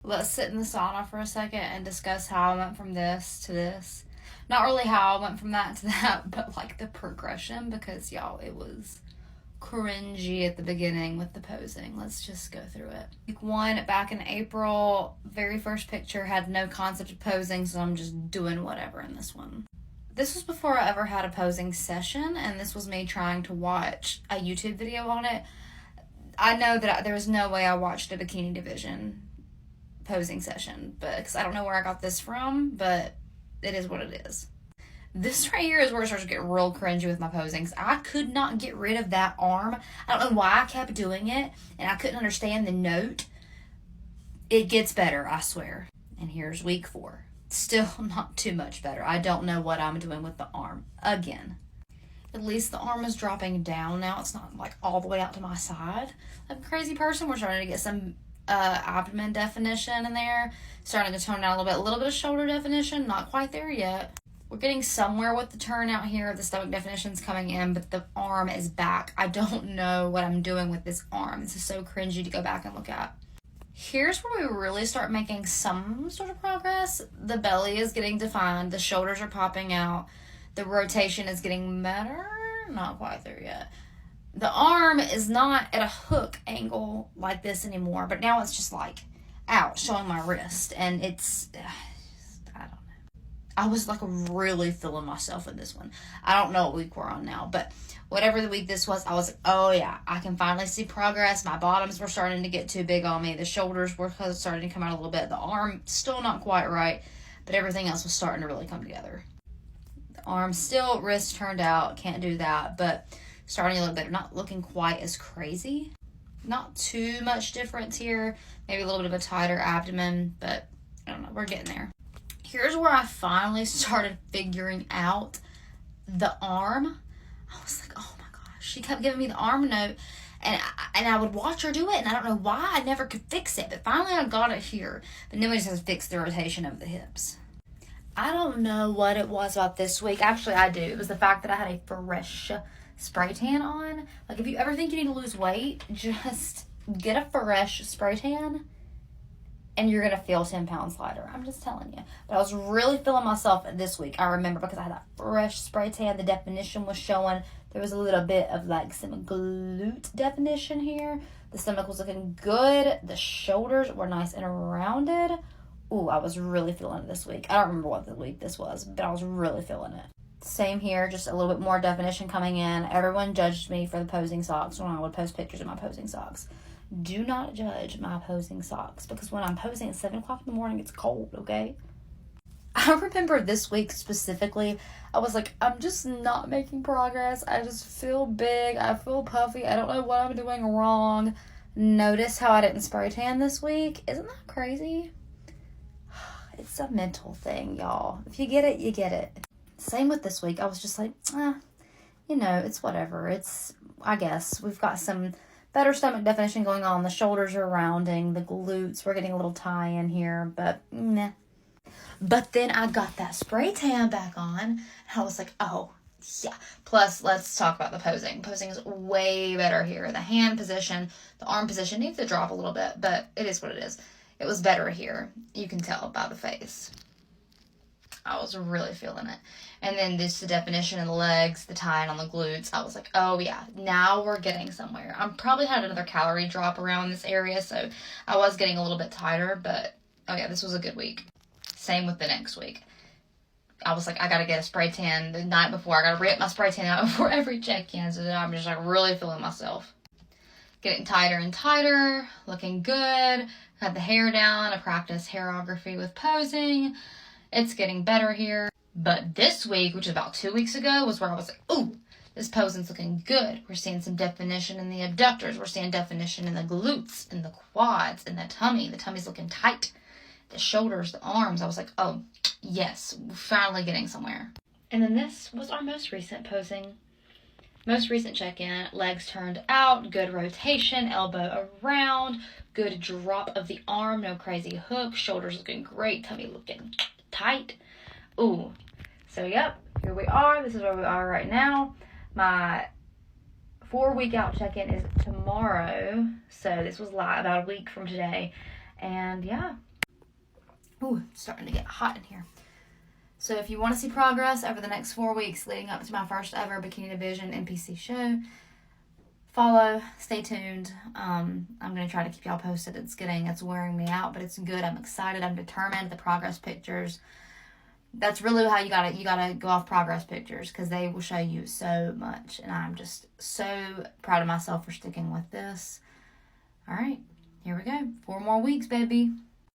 Let's sit in the sauna for a second and discuss how I went from this to this. Not really how I went from that to that, but like the progression, because y'all, it was cringy at the beginning with the posing. Let's just go through it. Week 1, back in April, very first picture, had no concept of posing, so I'm just doing whatever in this one. This was before I ever had a posing session, and this was me trying to watch a YouTube video on it. I know that there was no way I watched a Bikini Division posing session, but because I don't know where I got this from, but it is what it is. This right here is where it starts to get real cringy with my posings. I could not get rid of that arm. I don't know why I kept doing it, and I couldn't understand the note. It gets better, I swear. And here's week 4. Still not too much better. I don't know what I'm doing with the arm. Again. At least the arm is dropping down now. It's not like all the way out to my side. Like a crazy person, we're starting to get some abdomen definition in there. Starting to tone down a little bit of shoulder definition. Not quite there yet. We're getting somewhere with the turnout here. The stomach definition's coming in, but the arm is back. I don't know what I'm doing with this arm. This is so cringy to go back and look at. Here's where we really start making some sort of progress. The belly is getting defined. The shoulders are popping out. The rotation is getting better. Not quite there yet. The arm is not at a hook angle like this anymore, but now it's just like out, showing my wrist. And it's, I don't know. I was like really feeling myself in this one. I don't know what week we're on now, but whatever the week this was, I was like, oh yeah, I can finally see progress. My bottoms were starting to get too big on me. The shoulders were starting to come out a little bit. The arm, still not quite right, but everything else was starting to really come together. The arm still, wrist turned out, can't do that, but starting to look better. Not looking quite as crazy. Not too much difference here. Maybe a little bit of a tighter abdomen, but I don't know, we're getting there. Here's where I finally started figuring out the arm. I was like, oh my gosh. She kept giving me the arm note, and I would watch her do it, and I don't know why I never could fix it. But finally I got it here. But then we just have to fix the rotation of the hips. I don't know what it was about this week. Actually, I do. It was the fact that I had a fresh spray tan on. Like, if you ever think you need to lose weight, just get a fresh spray tan, and you're going to feel 10 pounds lighter. I'm just telling you. But I was really feeling myself this week. I remember because I had that fresh spray tan. The definition was showing. There was a little bit of like some glute definition here. The stomach was looking good. The shoulders were nice and rounded. Ooh, I was really feeling it this week. I don't remember what the week this was, but I was really feeling it. Same here, just a little bit more definition coming in. Everyone judged me for the posing socks when I would post pictures of my posing socks. Do not judge my posing socks, because when I'm posing at 7 o'clock in the morning, it's cold, okay? I remember this week specifically, I was like, I'm just not making progress. I just feel big. I feel puffy. I don't know what I'm doing wrong. Notice how I didn't spray tan this week? Isn't that crazy? It's a mental thing, y'all. If you get it, you get it. Same with this week. I was just like, it's whatever. I guess we've got some better stomach definition going on. The shoulders are rounding. The glutes, we're getting a little tie in here, but meh. But then I got that spray tan back on, and I was like, oh, yeah. Plus, let's talk about the posing. Posing is way better here. The hand position, the arm position needs to drop a little bit, but it is what it is. It was better here. You can tell by the face. I was really feeling it. And then this, the definition in the legs, the tying on the glutes. I was like, oh yeah, now we're getting somewhere. I probably had another calorie drop around this area, so I was getting a little bit tighter, but oh yeah, this was a good week. Same with the next week. I was like, I gotta get a spray tan the night before. I gotta re-up my spray tan out before every check-in, so that I'm just like really feeling myself. Getting tighter and tighter, looking good. Got the hair down. I practiced hairography with posing. It's getting better here. But this week, which is about 2 weeks ago, was where I was like, ooh, this posing's looking good. We're seeing some definition in the abductors. We're seeing definition in the glutes, in the quads, in the tummy. The tummy's looking tight. The shoulders, the arms. I was like, oh, yes, we're finally getting somewhere. And then this was our most recent posing. Most recent check-in, legs turned out, good rotation, elbow around, good drop of the arm, no crazy hook, shoulders looking great, tummy looking tight. Ooh. So, yep, here we are. This is where we are right now. My 4-week out check-in is tomorrow. So, this was about a week from today. And, yeah, Ooh, it's starting to get hot in here. So if you want to see progress over the next 4 weeks leading up to my first ever Bikini Division NPC show, follow, stay tuned. I'm going to try to keep y'all posted. It's wearing me out, but it's good. I'm excited. I'm determined. The progress pictures, that's really how you gotta go off progress pictures, because they will show you so much. And I'm just so proud of myself for sticking with this. All right, here we go. 4 more weeks, baby.